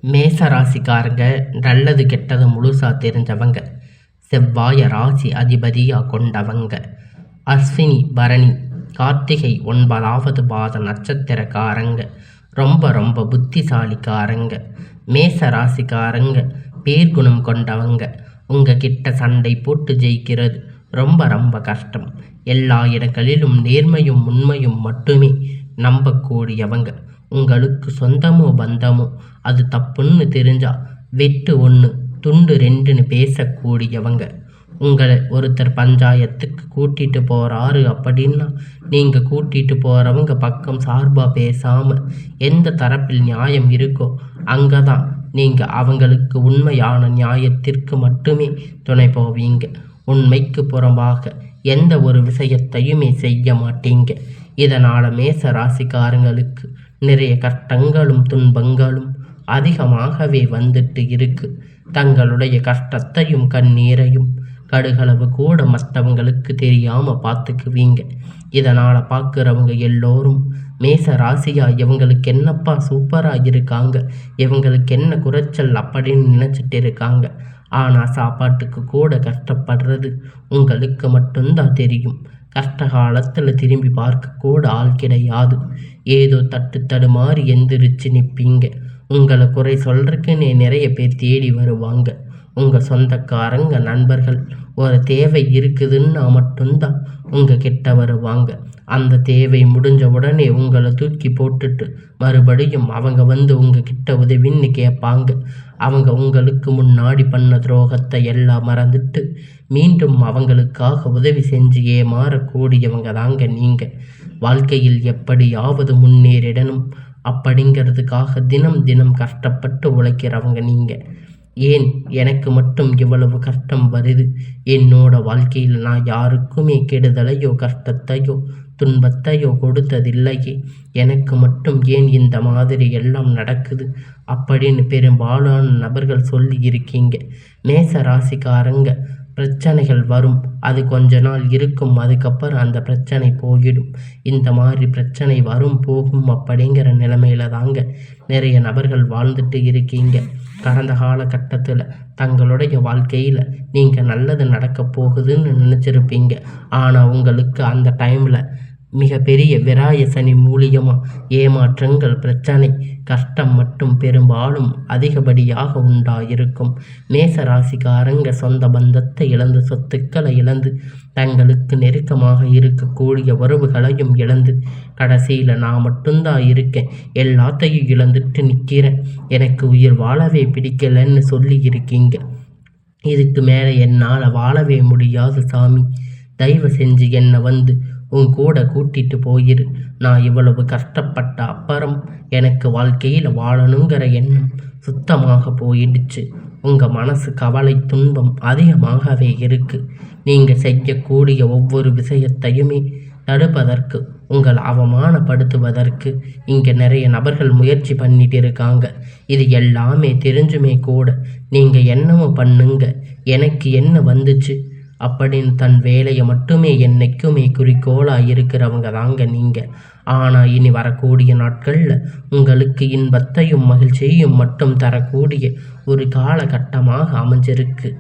மேச ராசிக்காரங்க நல்லது கெட்டது முழுசா தெரிஞ்சவங்க. செவ்வாய ராசி அதிபதியா கொண்டவங்க. அஸ்வினி பரணி கார்த்திகை 9வது பாத நட்சத்திரக்காரங்க. ரொம்ப ரொம்ப புத்திசாலிக்காரங்க. மேச ராசிக்காரங்க பேர்குணம் கொண்டவங்க. உங்ககிட்ட சண்டை போட்டு ஜெயிக்கிறது ரொம்ப ரொம்ப கஷ்டம். எல்லா இடங்களிலும் நேர்மையும் உண்மையும் மட்டுமே நம்பக்கூடியவங்க. உங்களுக்கு சொந்தமோ பந்தமோ அது தப்புன்னு தெரிஞ்சா வெட்டு 1 துண்டு 2ன்னு பேசக்கூடியவங்க. உங்களை ஒருத்தர் பஞ்சாயத்துக்கு கூட்டிட்டு போறாரு அப்படின்னா நீங்க கூட்டிட்டு போறவங்க பக்கம் சார்பா பேசாம எந்த தரப்பில் நியாயம் இருக்கோ அங்கதான் நீங்க அவங்களுக்கு உண்மையான நியாயத்திற்கு மட்டுமே துணை போவீங்க. உண்மைக்கு புறம்பாக எந்த ஒரு விஷயத்தையுமே செய்ய மாட்டீங்க. இதனால மேச ராசிக்காரங்களுக்கு நிறைய கஷ்டங்களும் துன்பங்களும் அதிகமாகவே வந்துட்டு இருக்கு. தங்களுடைய கஷ்டத்தையும் கண்ணீரையும் கடுகளவு கூட மற்றவங்களுக்கு தெரியாம பார்த்துக்குவீங்க. இதனால பார்க்குறவங்க எல்லோரும் மேச ராசியா இவங்களுக்கு என்னப்பா சூப்பரா இருக்காங்க, இவங்களுக்கு என்ன குறைச்சல் அப்படின்னு நினைச்சிட்டு இருக்காங்க. ஆனா சாப்பாட்டுக்கு கூட கஷ்டப்படுறது உங்களுக்கு மட்டும்தான் தெரியும். கஷ்ட காலத்துல திரும்பி பார்க்க கூட ஆள் கிடையாது. ஏதோ தடுமாறி எந்திரிச்சு நிற்பீங்க. உங்களை குறை சொல்றதுக்குன்னே நிறைய பேர் தேடி வருவாங்க. உங்க சொந்தக்காரங்க நண்பர்கள் ஒரு தேவை இருக்குதுன்னா மட்டும்தான் உங்க கிட்ட வருவாங்க. அந்த தேவை முடிஞ்ச உடனே உங்களை தூக்கி போட்டுட்டு மறுபடியும் அவங்க வந்து உங்ககிட்ட உதவின்னு கேட்பாங்க. அவங்க உங்களுக்கு முன்னாடி பண்ண துரோகத்தை எல்லாம் மறந்துட்டு மீண்டும் அவங்களுக்காக உதவி செஞ்சு ஏமாறக்கூடியவங்க தாங்க நீங்க. வாழ்க்கையில் எப்படியாவது முன்னேறிடணும் அப்படிங்கிறதுக்காக தினம் தினம் கஷ்டப்பட்டு உழைக்கிறவங்க நீங்க. ஏன் எனக்கு மட்டும் இவ்வளவு கஷ்டம் வருது? என்னோட வாழ்க்கையில் நான் யாருக்குமே கெடுதலையோ கஷ்டத்தையோ துன்பத்தையோ கொடுத்ததில்லையே, எனக்கு மட்டும் ஏன் இந்த மாதிரி எல்லாம் நடக்குது அப்படின்னு பெரும்பாலான நபர்கள் சொல்லி இருக்கீங்க. மேச ராசிக்காரங்க பிரச்சனைகள் வரும், அது கொஞ்ச நாள் இருக்கும், அதுக்கப்புறம் அந்த பிரச்சனை போயிடும். இந்த மாதிரி பிரச்சனை வரும் போகும் அப்படிங்கிற நிலைமையில தாங்க நிறைய நபர்கள் வாழ்ந்துட்டு இருக்கீங்க. கடந்த காலகட்டத்தில் தங்களுடைய வாழ்க்கையில் நீங்கள் நல்லது நடக்க போகுதுன்னு நினச்சிருப்பீங்க. ஆனால் உங்களுக்கு அந்த டைமில் மிகப்பெரிய விராய சனி மூலியமாக ஏமாற்றங்கள் பிரச்சனை கஷ்டம் மட்டும் பெரும்பாலும் அதிகப்படியாக உண்டாயிருக்கும். மேச ராசிக்காரங்க சொந்த பந்தத்தை இழந்து சொத்துக்களை இழந்து தங்களுக்கு நெருக்கமாக இருக்கக்கூடிய உறவுகளையும் இழந்து கடைசியில் நான் மட்டும்தான் இருக்கேன், எல்லாத்தையும் இழந்துட்டு நிற்கிறேன், எனக்கு உயிர் வாழவே பிடிக்கலன்னு சொல்லி இருக்கீங்க. இதுக்கு மேலே என்னால் வாழவே முடியாது சாமி, தயவு செஞ்சு என்னை வந்து உன் கூட கூட்டிட்டு போயிரு. நான் இவ்வளவு கஷ்டப்பட்ட அப்புறம் எனக்கு வாழ்க்கையில் வாழணுங்கிற எண்ணம் சுத்தமாக போயிடுச்சு. உங்கள் மனசு கவலை துன்பம் அதிகமாகவே இருக்கு. நீங்கள் செய்யக்கூடிய ஒவ்வொரு விஷயத்தையுமே தடுப்பதற்கு உங்களை அவமானப்படுத்துவதற்கு இங்கே நிறைய நபர்கள் முயற்சி பண்ணிட்டு இருக்காங்க. இது எல்லாமே தெரிஞ்சுமே கூட நீங்கள் என்னமோ பண்ணுங்க, எனக்கு என்ன வந்துச்சு அப்படின்னு தன் வேலையை மட்டுமே என்னைக்குமே குறிக்கோளாக இருக்கிறவங்க தாங்க நீங்கள். ஆனால் இனி வரக்கூடிய நாட்களில் உங்களுக்கு இன்பத்தையும் மகிழ்ச்சியையும் மட்டும் தரக்கூடிய ஒரு காலகட்டமாக அமைஞ்சிருக்கு.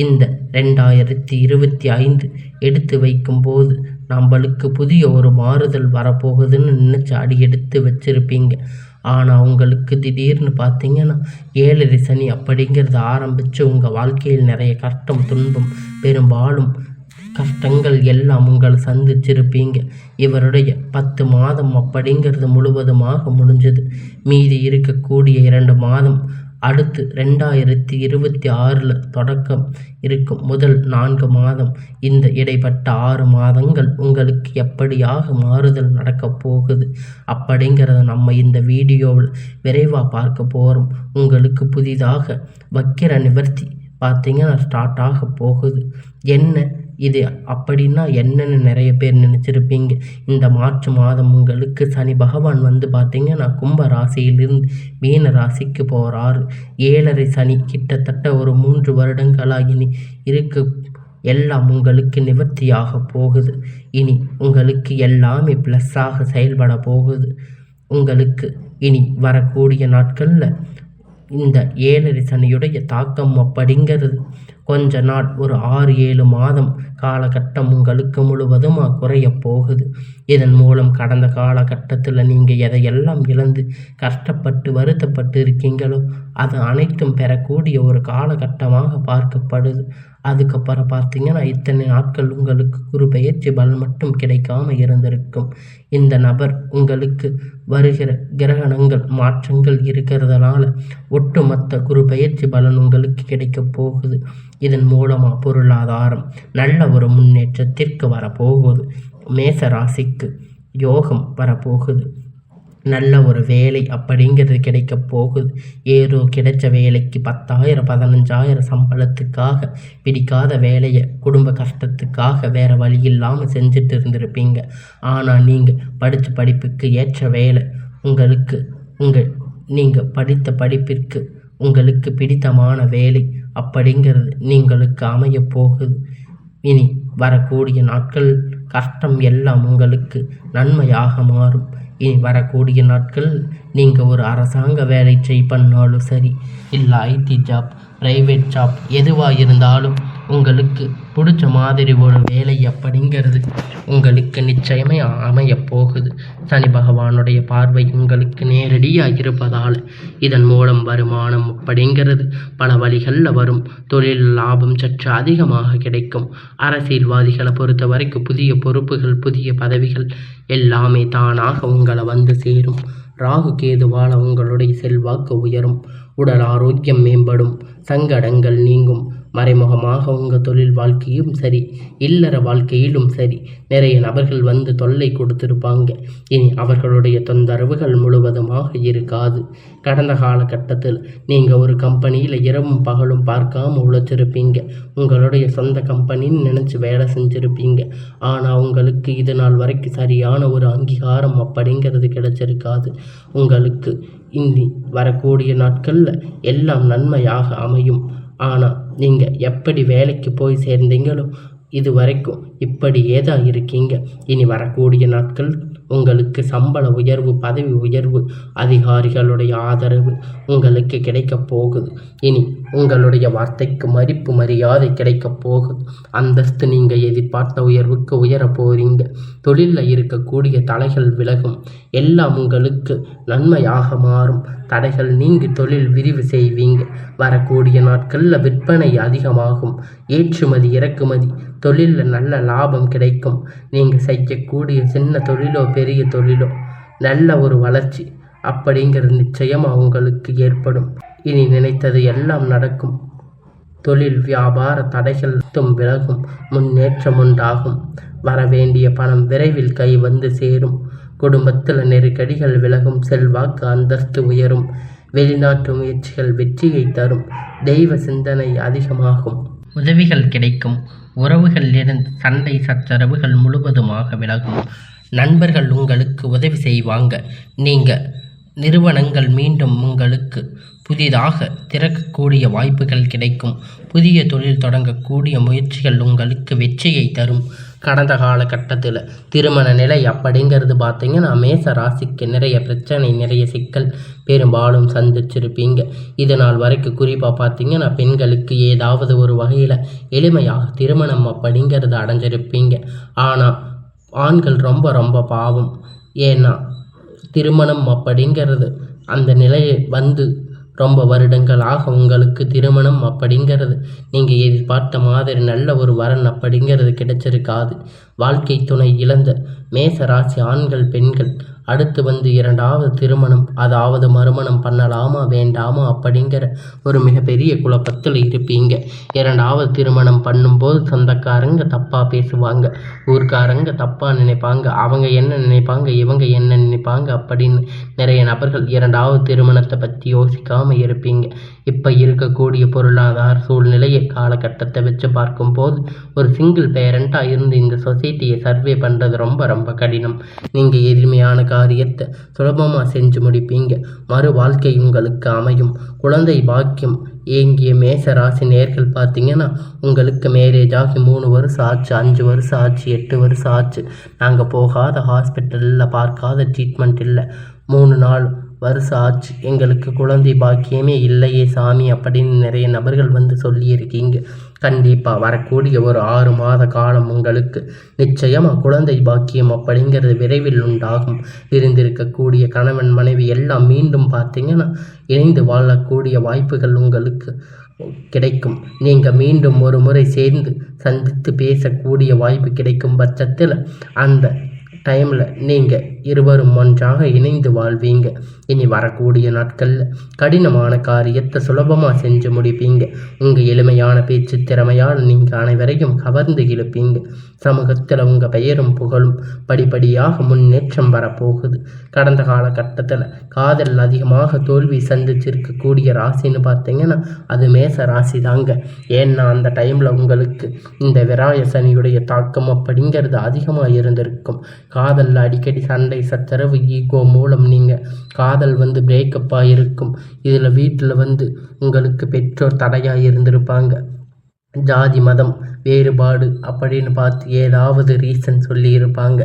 இந்த 2025 எடுத்து வைக்கும்போது நம்மளுக்கு புதிய ஒரு மாறுதல் வரப்போகுதுன்னு நினச்சி அடி எடுத்து வச்சுருப்பீங்க. ஆனால் உங்களுக்கு திடீர்னு பார்த்தீங்கன்னா 7 சனி அப்படிங்கிறது ஆரம்பித்து உங்கள் வாழ்க்கையில் நிறைய கஷ்டம் துன்பம் பெரும்பாலும் கஷ்டங்கள் எல்லாம் உங்களை சந்திச்சிருப்பீங்க. இவருடைய 10 மாதம் அப்படிங்கிறது முழுவதுமாக முடிஞ்சது. மீதி இருக்கக்கூடிய 2 மாதம் அடுத்து 2026 தொடக்கம் இருக்கும். முதல் 4 மாதம், இந்த இடைப்பட்ட 6 மாதங்கள் உங்களுக்கு எப்படியாக மாறுதல் நடக்க போகுது அப்படிங்கிறத நம்ம இந்த வீடியோவில் விரைவாக பார்க்க போகிறோம். உங்களுக்கு புதிதாக வக்கிர நிவர்த்தி பார்த்தீங்கன்னா ஸ்டார்ட் ஆக போகுது. என்ன இது அப்படின்னா என்னன்னு நிறைய பேர் நினச்சிருப்பீங்க. இந்த மார்ச் மாதம் உங்களுக்கு சனி பகவான் வந்து பார்த்தீங்கன்னா கும்ப ராசியிலிருந்து மீன ராசிக்கு போகிறாரு. 7.5 சனி கிட்டத்தட்ட ஒரு 3 வருடங்களாக இனி இருக்கு எல்லாம் உங்களுக்கு நிவர்த்தியாக போகுது. இனி உங்களுக்கு எல்லாமே ப்ளஸ்ஸாக செயல்பட போகுது. உங்களுக்கு இனி வரக்கூடிய நாட்களில் இந்த 7 சனியுடைய தாக்கம் அப்படிங்கிறது கொஞ்ச நாள் ஒரு 6-7 மாதம் காலகட்டம் உங்களுக்கு முழுவதுமாக குறைய போகுது. இதன் மூலம் கடந்த காலகட்டத்தில் நீங்கள் எதையெல்லாம் இழந்து கஷ்டப்பட்டு வருத்தப்பட்டு இருக்கீங்களோ அது அனைத்தும் பெறக்கூடிய ஒரு காலகட்டமாக பார்க்கப்படுது. அதுக்கப்புறம் பார்த்தீங்கன்னா இத்தனை நாட்கள் உங்களுக்கு குரு பெயர்ச்சி பலன் மட்டும் கிடைக்காம இருந்திருக்கும். இந்த நபர் உங்களுக்கு வருகிற கிரகணங்கள் மாற்றங்கள் இருக்கிறதுனால ஒட்டுமொத்த குரு பெயர்ச்சி பலன் உங்களுக்கு கிடைக்க போகுது. இதன் மூலமாக பொருளாதாரம் நல்ல ஒரு முன்னேற்றத்திற்கு வரப்போகுது. மேச ராசிக்கு யோகம் வரப்போகுது. நல்ல ஒரு வேலை அப்படிங்கிறது கிடைக்க போகுது. ஏதோ கிடைச்ச வேலைக்கு 10,000 15,000 சம்பளத்துக்காக பிடிக்காத வேலையை குடும்ப கஷ்டத்துக்காக வேறு வழி இல்லாமல் செஞ்சுட்டு இருந்திருப்பீங்க. ஆனால் நீங்கள் படித்த படிப்புக்கு ஏற்ற வேலை உங்களுக்கு நீங்கள் படித்த படிப்பிற்கு உங்களுக்கு பிடித்தமான வேலை அப்படிங்கிறது நீங்களுக்கு அமைய போகுது. இனி வரக்கூடிய நாட்கள் கஷ்டம் எல்லாம் உங்களுக்கு நன்மையாக மாறும். இனி வரக்கூடிய நாட்கள் நீங்கள் ஒரு அரசாங்க வேலை பண்ணாலும் சரி, இல்லை ஐடி ஜாப், ப்ரைவேட் ஜாப் எதுவாக இருந்தாலும் உங்களுக்கு பிடிச்ச மாதிரி ஒரு வேலை அப்படிங்கிறது உங்களுக்கு நிச்சயமே அமைய போகுது. சனி பகவானுடைய பார்வை உங்களுக்கு நேரடியாக இருப்பதால் இதன் மூலம் வருமானம் அப்படிங்கிறது பல வழிகளில் வரும். தொழில் லாபம் சற்று அதிகமாக கிடைக்கும். அரசியல்வாதிகளை பொறுத்த வரைக்கும் புதிய பொறுப்புகள் புதிய பதவிகள் எல்லாமே தானாக உங்களை வந்து சேரும். ராகு கேதுவால் உங்களுடைய செல்வாக்கு உயரும். உடல் ஆரோக்கியம் மேம்படும். சங்கடங்கள் நீங்கும். மறைமுகமாக உங்கள் தொழில் வாழ்க்கையும் சரி, இல்லற வாழ்க்கையிலும் சரி நிறைய நபர்கள் வந்து தொல்லை கொடுத்துருப்பாங்க. இனி அவர்களுடைய தொந்தரவுகள் முழுவதுமாக இருக்காது. கடந்த காலகட்டத்தில் நீங்கள் ஒரு கம்பெனியில் இரவும் பகலும் பார்க்காம உழைச்சிருப்பீங்க. உங்களுடைய சொந்த கம்பெனின்னு நினச்சி வேலை செஞ்சுருப்பீங்க. ஆனால் உங்களுக்கு இது நாள் வரைக்கும் சரியான ஒரு அங்கீகாரம் அப்படிங்கிறது கிடைச்சிருக்காது. உங்களுக்கு இனி வரக்கூடிய நாட்களில் எல்லாம் நன்மையாக அமையும். ஆனால் நீங்கள் எப்படி வேலைக்கு போய் சேர்ந்தீங்களோ இது வரைக்கும் இப்படியே தான் இருக்கீங்க. இனி வரக்கூடிய நாட்கள் உங்களுக்கு சம்பள உயர்வு, பதவி உயர்வு, அதிகாரிகளுடைய ஆதரவு உங்களுக்கு கிடைக்க போகுது. இனி உங்களுடைய வார்த்தைக்கு மதிப்பு மரியாதை கிடைக்க போகுது. அந்தஸ்து நீங்கள் எதிர்பார்த்த உயர்வுக்கு உயர போகிறீங்க. தொழிலில் இருக்கக்கூடிய தடைகள் விலகும். எல்லாம் உங்களுக்கு நன்மையாக மாறும். தடைகள் நீங்கி தொழில் விரிவு செய்வீங்க. வரக்கூடிய நாட்களில் விற்பனை அதிகமாகும். ஏற்றுமதி இறக்குமதி தொழிலில் நல்ல லாபம் கிடைக்கும். நீங்கள் செய்யக்கூடிய சின்ன தொழிலோ பெரிய தொழிலோ நல்ல ஒரு வளர்ச்சி அப்படிங்கிறது நிச்சயமாக உங்களுக்கு ஏற்படும். இனி நினைத்தது எல்லாம் நடக்கும். தொழில் வியாபார தடைகள் விலகும். முன்னேற்றம் உண்டாகும். வரவேண்டிய பணம் விரைவில் கை வந்து சேரும். குடும்பத்தில் நெருக்கடிகள் விலகும். செல்வாக்கு அந்தஸ்து உயரும். வெளிநாட்டு முயற்சிகள் வெற்றியை தரும். தெய்வ சிந்தனை அதிகமாகும். உதவிகள் கிடைக்கும். உறவுகளிலிருந்து சண்டை சச்சரவுகள் முழுவதுமாக விலகும். நண்பர்கள் உங்களுக்கு உதவி செய்வாங்க. நீங்கள் நிறுவனங்கள் மீண்டும் உங்களுக்கு புதிதாக திறக்கக்கூடிய வாய்ப்புகள் கிடைக்கும். புதிய தொழில் தொடங்கக்கூடிய முயற்சிகள் உங்களுக்கு வெற்றியை தரும். கடந்த காலகட்டத்தில் திருமண நிலை அப்படிங்கிறது பார்த்தீங்கன்னா மேச ராசிக்கு நிறைய பிரச்சனை, நிறைய சிக்கல் பெரும்பாலும் சந்திச்சிருப்பீங்க. இதனால் வரைக்கும் குறிப்பாக பார்த்தீங்கன்னா பெண்களுக்கு ஏதாவது ஒரு வகையில் எளிமையாக திருமணம் அப்படிங்கிறது அடைஞ்சிருப்பீங்க. ஆனால் ஆண்கள் ரொம்ப ரொம்ப பாவம். ஏன்னா திருமணம் அப்படிங்கிறது அந்த நிலையை வந்து ரொம்ப வருடங்களாக உங்களுக்கு திருமணம் அப்படிங்கிறது நீங்கள் எதிர்பார்த்த மாதிரி நல்ல ஒரு வரன் அப்படிங்கிறது கிடைச்சிருக்காது. வாழ்க்கை துணை இழந்த மேச ராசி ஆண்கள் பெண்கள் அடுத்து வந்து 2வது திருமணம், அதாவது மறுமணம் பண்ணலாமா வேண்டாமா அப்படிங்கிற ஒரு மிகப்பெரிய குழப்பத்தில் இருப்பீங்க. 2வது திருமணம் பண்ணும்போது சொந்தக்காரங்க தப்பாக பேசுவாங்க, ஊர்க்காரங்க தப்பாக நினைப்பாங்க, அவங்க என்ன நினைப்பாங்க இவங்க என்ன நினைப்பாங்க அப்படின்னு நிறைய நபர்கள் 2வது திருமணத்தை பற்றி யோசிக்காமல் இருப்பீங்க. இப்போ இருக்கக்கூடிய பொருளாதார சூழ்நிலையை காலகட்டத்தை வச்சு பார்க்கும்போது ஒரு சிங்கிள் பேரண்ட்டாக இருந்து இந்த சொசைட்டியை சர்வே பண்ணுறது ரொம்ப ரொம்ப கடினம். நீங்கள் எளிமையான காரியத்தை சுலபமாக செஞ்சு முடிப்பீங்க. மறு வாழ்க்கை உங்களுக்கு அமையும். குழந்தை பாக்கியம் ஏங்கிய மேச ராசி நேர்கள் பார்த்தீங்கன்னா உங்களுக்கு மேரேஜ் ஆகி 3 வருஷம் ஆச்சு, 5 வருஷம் ஆச்சு, 8 வருஷம் ஆச்சு. நாங்கள் போகாத ஹாஸ்பிட்டலில் பார்க்காத ட்ரீட்மெண்ட் இல்லை. 3 நாள் வருஷம் ஆச்சு, எங்களுக்கு குழந்தை பாக்கியமே இல்லையே சாமி அப்படின்னு நிறைய நபர்கள் வந்து சொல்லியிருக்கீங்க. கண்டிப்பாக வரக்கூடிய ஒரு 6 மாத காலம் உங்களுக்கு நிச்சயமாக குழந்தை பாக்கியம் அப்படிங்கிறது விரைவில் உண்டாகும். இருந்திருக்கக்கூடிய கணவன் மனைவி எல்லாம் மீண்டும் பார்த்தீங்கன்னா இணைந்து வாழக்கூடிய வாய்ப்புகள் உங்களுக்கு கிடைக்கும். நீங்கள் மீண்டும் ஒரு முறை சேர்ந்து சந்தித்து பேசக்கூடிய வாய்ப்பு கிடைக்கும் பட்சத்தில் அந்த டைமில் நீங்கள் இருவரும் ஒன்றாக இணைந்து வாழ்வீங்க. இனி வரக்கூடிய நாட்களில் கடினமான காரியத்தை சுலபமாக செஞ்சு முடிப்பீங்க. உங்கள் எளிமையான பேச்சு திறமையால் நீங்கள் அனைவரையும் கவர்ந்து இழுப்பீங்க. சமூகத்தில் உங்கள் பெயரும் புகழும் படிப்படியாக முன்னேற்றம் வரப்போகுது. கடந்த காலகட்டத்தில் காதல் அதிகமாக தோல்வி சந்திச்சிருக்கக்கூடிய ராசின்னு பார்த்தீங்கன்னா அது மேச ராசி தாங்க. ஏன்னா அந்த டைமில் உங்களுக்கு இந்த விராய சனியுடைய தாக்கம் அப்படிங்கிறது அதிகமாக இருந்திருக்கும். காதலில் அடிக்கடி சண்டை சச்சரவு ஈகோ மூலம் நீங்கள் காதல் பிரேக்கப்பாக இருக்கும். இதில் வீட்டில் உங்களுக்கு பெற்றோர் தடையாக இருந்திருப்பாங்க. ஜாதி மதம் வேறுபாடு அப்படின்னு பார்த்து ஏதாவது ரீசன் சொல்லியிருப்பாங்க.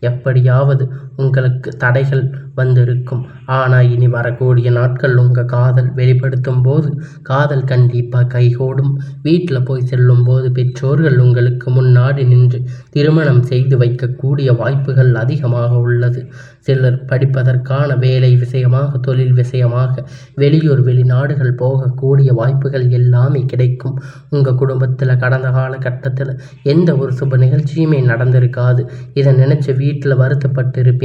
எப்படியாவது உங்களுக்கு தடைகள் வந்திருக்கும். ஆனால் இனி வரக்கூடிய நாட்கள் உங்கள் காதல் வெளிப்படுத்தும் போது காதல் கண்டிப்பாக கைகூடும். வீட்டில் போய் செல்லும் போது பெற்றோர்கள் உங்களுக்கு முன்னாடி நின்று திருமணம் செய்து வைக்கக்கூடிய வாய்ப்புகள் அதிகமாக உள்ளது. சிலர் படிப்பதற்கான வேலை விஷயமாக தொழில் விஷயமாக வெளியூர் வெளிநாடுகள் போகக்கூடிய வாய்ப்புகள் எல்லாமே கிடைக்கும். உங்கள் குடும்பத்தில் கடந்த காலகட்டத்தில் எந்த ஒரு சுப நிகழ்ச்சியுமே நடந்திருக்காது. இதை நினச்சி வீட்டில் வருத்தப்பட்டு இருப்பீங்க.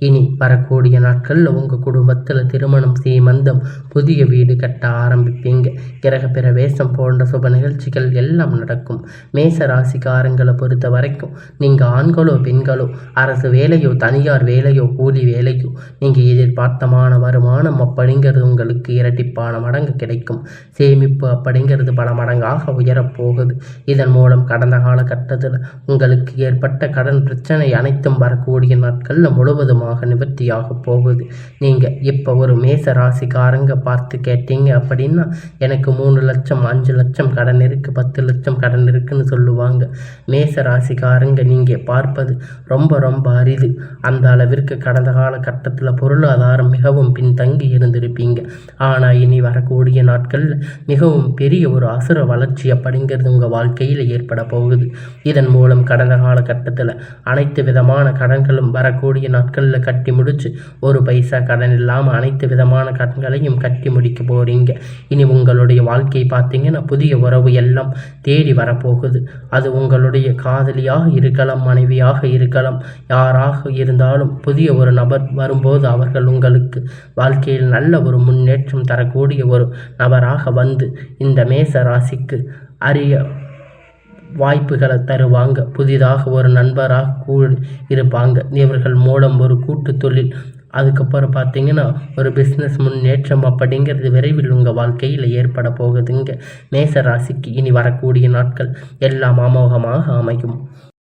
இனி வரக்கூடிய நாட்களில் உங்கள் குடும்பத்தில் திருமணம் சீமந்தம் புதிய வீடு கட்ட ஆரம்பிப்பீங்க. கிரக பிரவேசம் போன்ற சுப நிகழ்ச்சிகள் எல்லாம் நடக்கும். மேச ராசிக்காரங்களை பொறுத்த வரைக்கும் நீங்கள் ஆண்களோ பெண்களோ அரசு வேலையோ தனியார் வேலையோ கூலி வேலையோ நீங்கள் எதிர்பார்த்தமான வருமானம் அப்படிங்கிறது உங்களுக்கு இரட்டிப்பான மடங்கு கிடைக்கும். சேமிப்பு அப்படிங்கிறது பல மடங்காக உயரப்போகுது. இதன் மூலம் கடந்த காலகட்டத்தில் உங்களுக்கு ஏற்பட்ட கடன் பிரச்சனை அனைத்தும் வரக்கூடிய நாட்களில் முழுவதுமாக நிவர்த்தியாக போகுது. நீங்கள் இப்போ ஒரு மேச ராசிக்காரங்க பார்த்து கேட்டீங்க அப்படின்னா எனக்கு 3 லட்சம் 5 லட்சம் கடன் இருக்குது 10 லட்சம் கடன் இருக்குன்னு சொல்லுவாங்க. மேச ராசிக்காரங்க நீங்கள் பார்ப்பது ரொம்ப ரொம்ப அரிது. அந்த அளவிற்கு கடந்த காலகட்டத்தில் பொருளாதாரம் மிகவும் பின்தங்கி இருந்திருப்பீங்க. ஆனால் இனி வரக்கூடிய நாட்களில் மிகவும் பெரிய ஒரு அசுர வளர்ச்சி அப்படிங்கிறது உங்கள் வாழ்க்கையில் ஏற்பட போகுது. இதன் மூலம் கடந்த காலகட்டத்தில் அனைத்து விதமான கடன்களும் வரக்கூடிய நாட்களில் கட்டி முடிச்சு ஒரு பைசா கடன் இல்லாமல் அனைத்து விதமான கடன்களையும் கட்டி முடிக்க போகிறீங்க. இனி உங்களுடைய வாழ்க்கை பார்த்தீங்கன்னா புதிய உறவு எல்லாம் தேடி வரப்போகுது. அது உங்களுடைய காதலியாக இருக்கலாம், மனைவியாக இருக்கலாம், யாராக இருந்தாலும் புதிய ஒரு நபர் வரும்போது அவர்கள் உங்களுக்கு வாழ்க்கையில் நல்ல ஒரு முன்னேற்றம் தரக்கூடிய ஒரு நபராக வந்து இந்த மேச ராசிக்கு அரிய வாய்ப்புகளை தருவாங்க. புதிதாக ஒரு நண்பராக இருப்பாங்க. இவர்கள் மூலம் ஒரு கூட்டு தொழில், அதுக்கப்புறம் பார்த்தீங்கன்னா ஒரு பிஸ்னஸ் முன்னேற்றம் அப்படிங்கிறது விரைவில் உங்கள் வாழ்க்கையில் ஏற்பட போகுதுங்க. மேச ராசிக்கு இனி வரக்கூடிய நாட்கள் எல்லாம் அமோகமாக அமையும்.